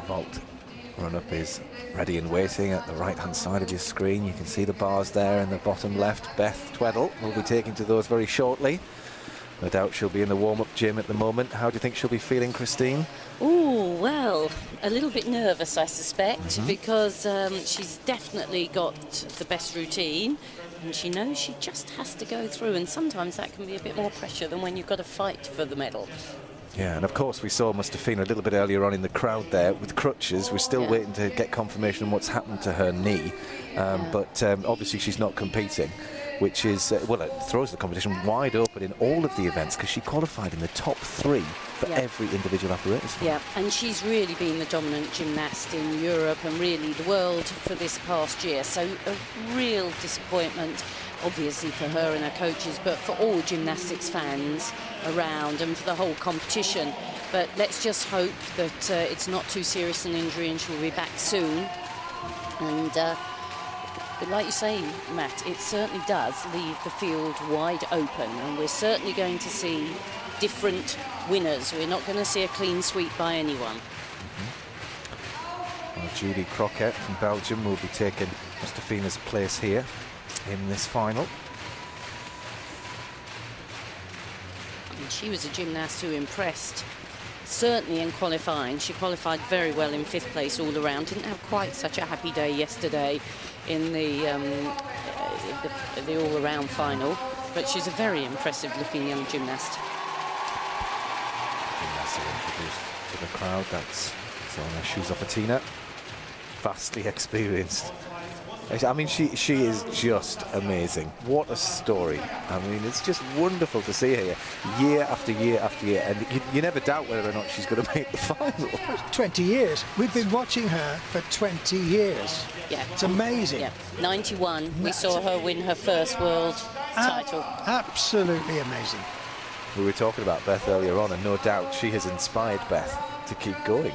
vault run-up is ready and waiting at the right-hand side of your screen. You can see the bars there in the bottom left. Beth Tweddle will be taking to those very shortly. No doubt she'll be in the warm-up gym at the moment. How do you think she'll be feeling, Christine? Oh, well, a little bit nervous, I suspect, because she's definitely got the best routine, and she knows she just has to go through, and sometimes that can be a bit more pressure than when you've got to fight for the medal. Yeah, and of course we saw Mustafina a little bit earlier on in the crowd there with crutches. We're still waiting to get confirmation on what's happened to her knee, but obviously she's not competing, which is, well, it throws the competition wide open in all of the events, because she qualified in the top 3 for every individual apparatus. Yeah, and she's really been the dominant gymnast in Europe and really the world for this past year. So a real disappointment, obviously for her and her coaches, but for all gymnastics fans around and for the whole competition. But let's just hope that it's not too serious an injury and she'll be back soon. And but like you say, Matt, it certainly does leave the field wide open, and we're certainly going to see different winners. We're not going to see a clean sweep by anyone. Well, Julie Croquet from Belgium will be taking Mustafina's place here in this final. And she was a gymnast who impressed, certainly in qualifying. She qualified very well in 5th place all around. Didn't have quite such a happy day yesterday in the all-around final, but she's a very impressive-looking young gymnast. Gymnast introduced to the crowd. That's Zona Shuzofatina, vastly experienced. I mean, she is just amazing. What a story. I mean, it's just wonderful to see her year after year after year, and you never doubt whether or not she's going to make the final. 20 years. We've been watching her for 20 years. Yeah. It's amazing. Yeah. 91, we saw her win her first world title. Absolutely amazing. We were talking about Beth earlier on, and no doubt she has inspired Beth to keep going.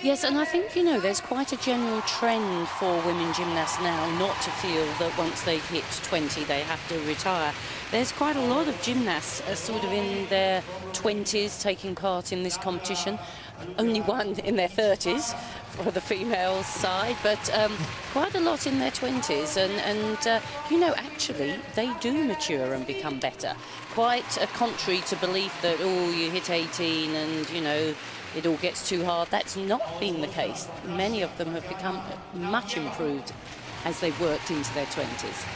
Yes, and I think, you know, there's quite a general trend for women gymnasts now not to feel that once they've hit 20 they have to retire. There's quite a lot of gymnasts sort of in their 20s taking part in this competition. Only one in their 30s for the female side, but quite a lot in their 20s. And you know, actually, they do mature and become better. Quite contrary to belief that, oh, you hit 18 and, you know, it all gets too hard. That's not been the case. Many of them have become much improved as they've worked into their 20s.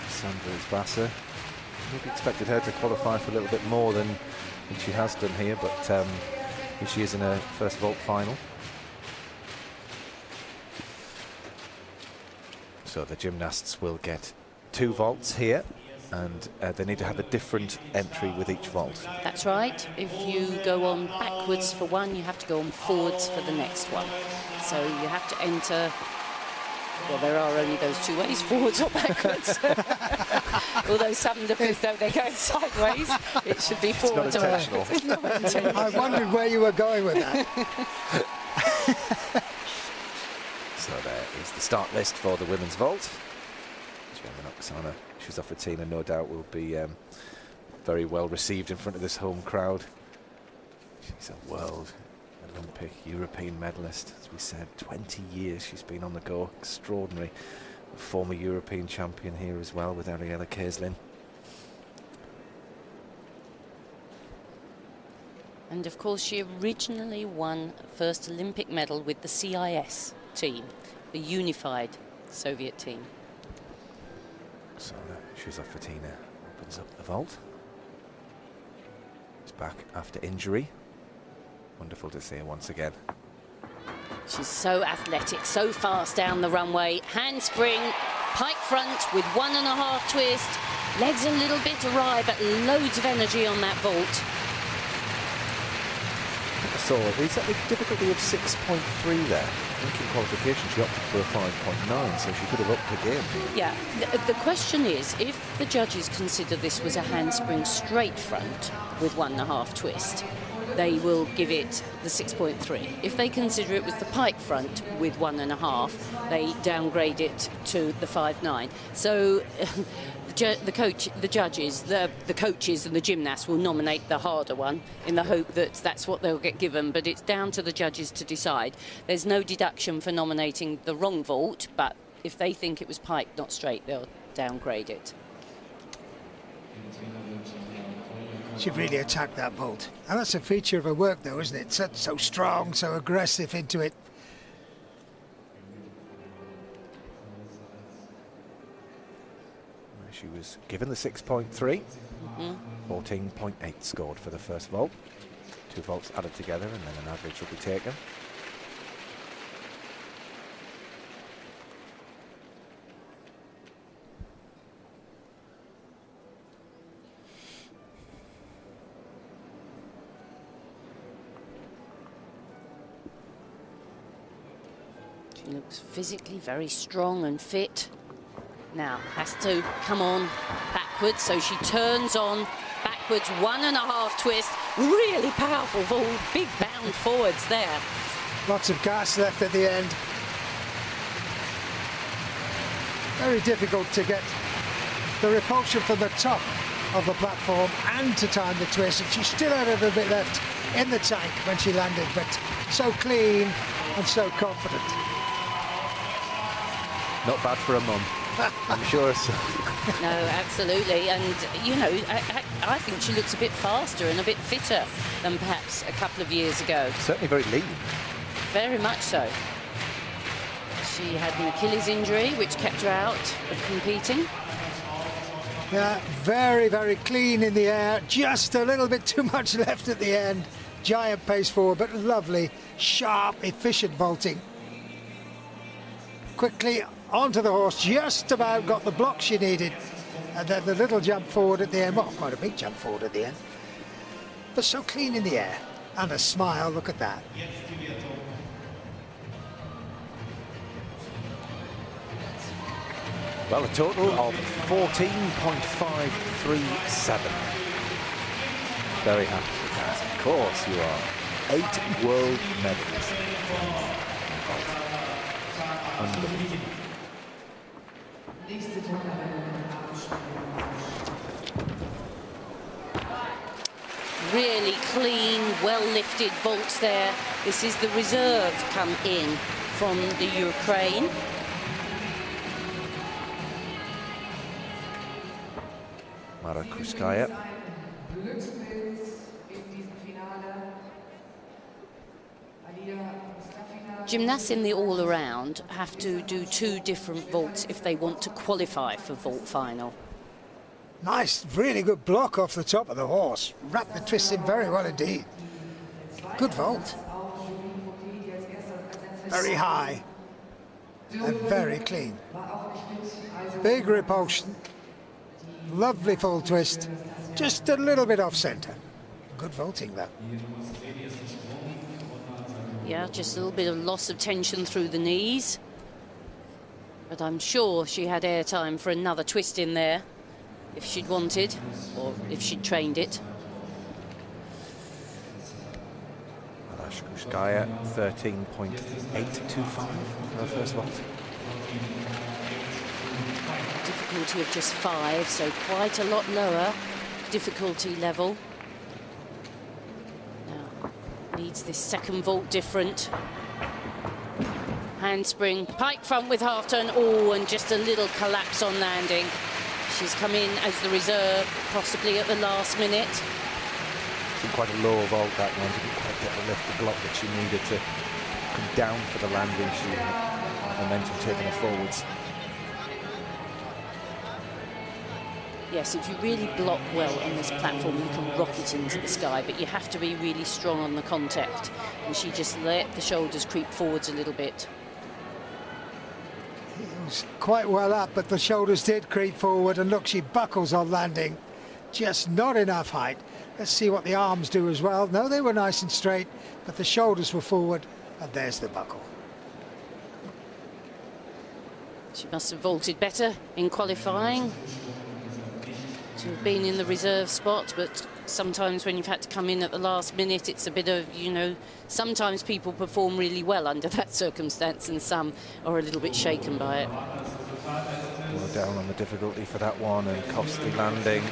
Sandra Isbasa, maybe expected her to qualify for a little bit more than she has done here, but here she is in her first vault final. So the gymnasts will get 2 vaults here, and they need to have a different entry with each vault. That's right. If you go on backwards for one, you have to go on forwards for the next one. So you have to enter, well, there are only those 2 ways, forwards or backwards. Although some of the people, though, they're going sideways, it should be forwards or backwards. It's not intentional. I wondered where you were going with that. So there is the start list for the women's vault. Oksana Shuzofatina no doubt will be very well received in front of this home crowd. She's a world, Olympic, European medalist, as we said. 20 years she's been on the go. Extraordinary. A former European champion here as well with Ariella Kaislin. And of course she originally won first Olympic medal with the CIS team, the unified Soviet team. So Shuzofatina opens up the vault. She's back after injury. Wonderful to see her once again. She's so athletic, so fast down the runway. Handspring, pike front with 1.5 twist. Legs a little bit awry, but loads of energy on that vault. So is that the difficulty of 6.3 there? think in qualification she opted for a 5.9, so she could have upped again. Yeah, the question is, if the judges consider this was a handspring straight front with 1.5 twist, they will give it the 6.3. If they consider it was the pike front with 1.5, they downgrade it to the 5.9. So the judges, the coaches and the gymnasts will nominate the harder one in the hope that that's what they'll get given, but it's down to the judges to decide. There's no deduction for nominating the wrong vault, but if they think it was pike, not straight, they'll downgrade it. She really attacked that vault. And that's a feature of her work, though, isn't it? So strong, so aggressive into it. She was given the 6.3. 14.8 scored for the first vault. 2 vaults added together, and then an average will be taken. She looks physically very strong and fit. Now has to come on backwards, so she turns on backwards, 1.5 twist, really powerful vault, big bound forwards there. Lots of gas left at the end. Very difficult to get the repulsion from the top of the platform and to time the twist, and she still had a little bit left in the tank when she landed, but so clean and so confident. Not bad for a mum. I'm sure so. No, absolutely, and you know, I think she looks a bit faster and a bit fitter than perhaps a couple of years ago. Certainly very lean. Very much so. She had an Achilles injury which kept her out of competing. Yeah, very, very clean in the air. Just a little bit too much left at the end. Giant pace forward, but lovely, sharp, efficient vaulting. Quickly onto the horse, just about got the block she needed, and then the little jump forward at the end. Well, quite a big jump forward at the end, but so clean in the air, and a smile. Look at that. Well, a total of 14.537. Very happy with that. Of course you are. 8 world medals. Unbelievable. Really clean, well-lifted vaults there. This is the reserve come in from the Ukraine. Mara Kruskaya. Gymnasts in the all-around have to do 2 different vaults if they want to qualify for vault final. Nice, really good block off the top of the horse. Wrapped the twist in very well indeed. Good vault. Very high and very clean. Big repulsion. Lovely full twist. Just a little bit off centre. Good vaulting though. Yeah, just a little bit of loss of tension through the knees. But I'm sure she had airtime for another twist in there if she'd wanted, or if she'd trained it. Mara Kruskaya, 13.825 for her first vault. Difficulty of just 5, so quite a lot lower difficulty level. Now, needs this second vault different. Handspring, pike front with half turn, oh, and just a little collapse on landing. She's come in as the reserve, possibly at the last minute. It's quite a low vault, that one. Didn't quite get the lift, the block that she needed to come down for the landing. She had momentum taking her forwards. Yes, if you really block well on this platform, you can rocket into the sky, but you have to be really strong on the contact. And she just let the shoulders creep forwards a little bit. It was quite well up, but the shoulders did creep forward, and look, she buckles on landing. Just not enough height. Let's see what the arms do as well. No, they were nice and straight, but the shoulders were forward, and there's the buckle. She must have vaulted better in qualifying to have been in the reserve spot, but sometimes when you've had to come in at the last minute, it's a bit of, you know, sometimes people perform really well under that circumstance and some are a little bit shaken by it. Well, down on the difficulty for that one, and costly landing.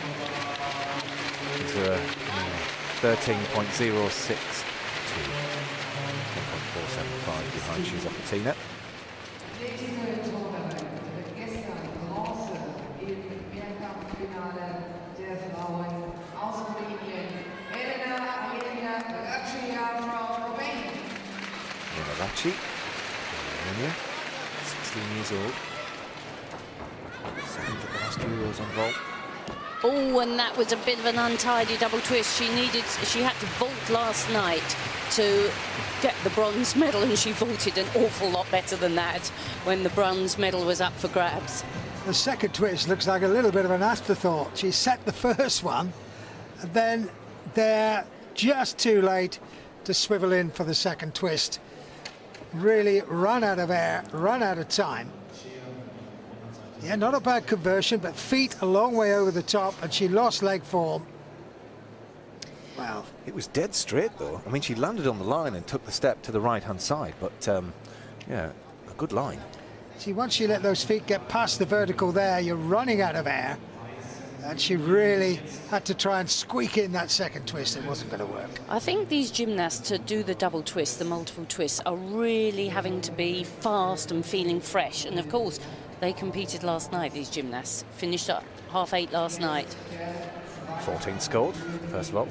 It's a 13.06 to 1.475 behind Schießofer-Tina. Rachi, 16 years old. Second at the last Euros on vault. Oh, and that was a bit of an untidy double twist. She had to vault last night to get the bronze medal, and she vaulted an awful lot better than that when the bronze medal was up for grabs. The second twist looks like a little bit of an afterthought. She set the first one, and then they're just too late to swivel in for the second twist. Really run out of air, run out of time. Yeah, not a bad conversion, but feet a long way over the top, and she lost leg form. Well, it was dead straight though. I mean, she landed on the line and took the step to the right-hand side, but yeah, a good line. See, once you let those feet get past the vertical there, you're running out of air, and she really had to try and squeak in that second twist. It wasn't going to work. I think these gymnasts, to do the double twist, the multiple twists, are really having to be fast and feeling fresh. And of course, they competed last night, these gymnasts. Finished up 8:30 last night. 14 scored, first vault.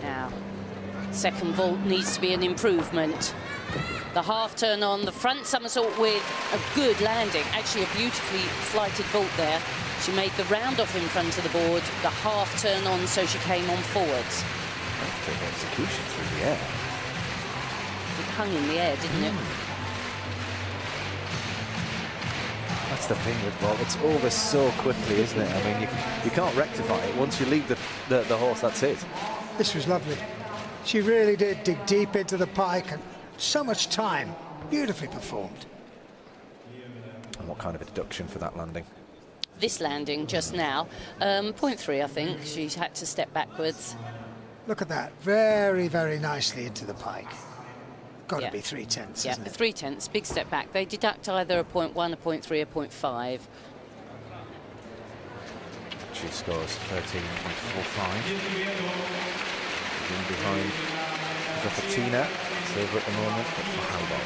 Now, second vault needs to be an improvement. The half turn on, the front somersault with a good landing. Actually, a beautifully flighted vault there. She made the round off in front of the board, the half turn on, so she came on forwards. Good execution through the air. It hung in the air, didn't it? That's the thing with vault. It's over so quickly, isn't it? I mean, you can't rectify it. Once you leave the horse, that's it. This was lovely. She really did dig deep into the pike, and so much time. Beautifully performed. And what kind of a deduction for that landing? This landing just now, 0.3, I think. She's had to step backwards. Look at that. Very, very nicely into the pike. Got to be 3/10, yeah, isn't it? 3/10, big step back. They deduct either a 0.1, a 0.3, a 0.5. She scores 13.45. Behind Schießofer-Tina. Silver at the moment, but for Handball.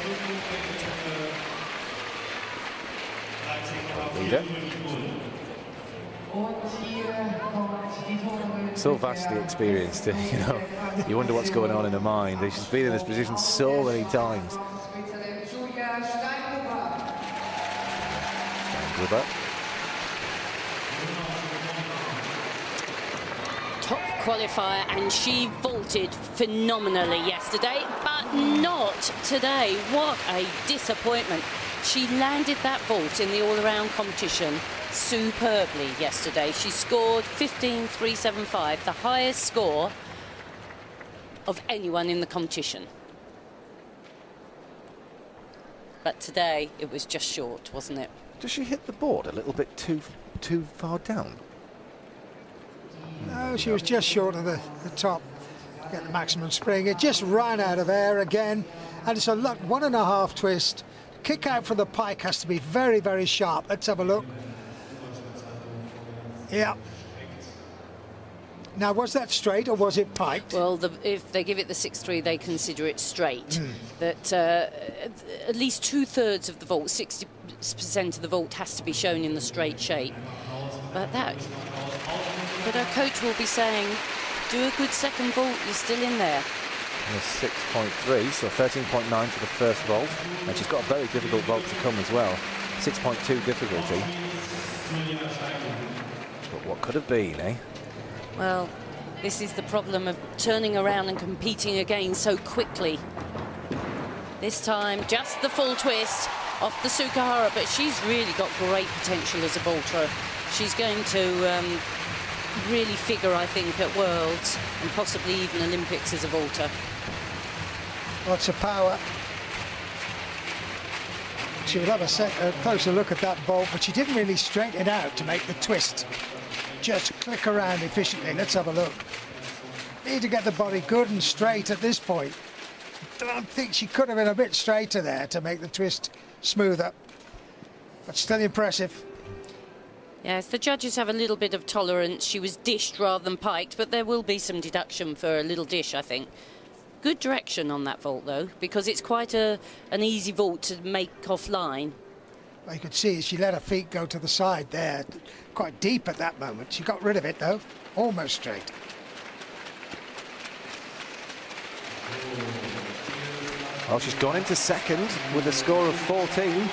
So vastly experienced, you know. You wonder what's going on in her mind. She's been in this position so many times. Steinhuber. Top qualifier, and she vaulted phenomenally yesterday, but not today. What a disappointment. She landed that vault in the all-around competition superbly yesterday. She scored 15.375, the highest score of anyone in the competition. But today it was just short, wasn't it? Does she hit the board a little bit too far down? No, she was just short of the top. Get the maximum spring. It just ran out of air again, and it's a 1.5 twist. Kick out from the pike has to be very, very sharp. Let's have a look. Yeah. Now, was that straight or was it piked? Well, if they give it the 6-3, they consider it straight. That at least 2/3 of the vault, 60% of the vault, has to be shown in the straight shape. But our coach will be saying, do a good second vault, you're still in there. And a 6.3, so 13.9 for the first vault. And she's got a very difficult vault to come as well. 6.2 difficulty. But what could have been, eh? Well, this is the problem of turning around and competing again so quickly. This time, just the full twist off the Sukahara, but she's really got great potential as a vaulter. She's going to really figure, I think, at Worlds and possibly even Olympics as a vaulter. Lots of power. She would have a closer look at that vault, but she didn't really straighten it out to make the twist. Just click around efficiently. Let's have a look. Need to get the body good and straight at this point. Don't think she could have been a bit straighter there to make the twist smoother, but still impressive. Yes, the judges have a little bit of tolerance. She was dished rather than piked, but there will be some deduction for a little dish, I think. Good direction on that vault, though, because it's quite an easy vault to make offline. Well, you could see she let her feet go to the side there, quite deep at that moment. She got rid of it, though, almost straight. Well, she's gone into second with a score of 14.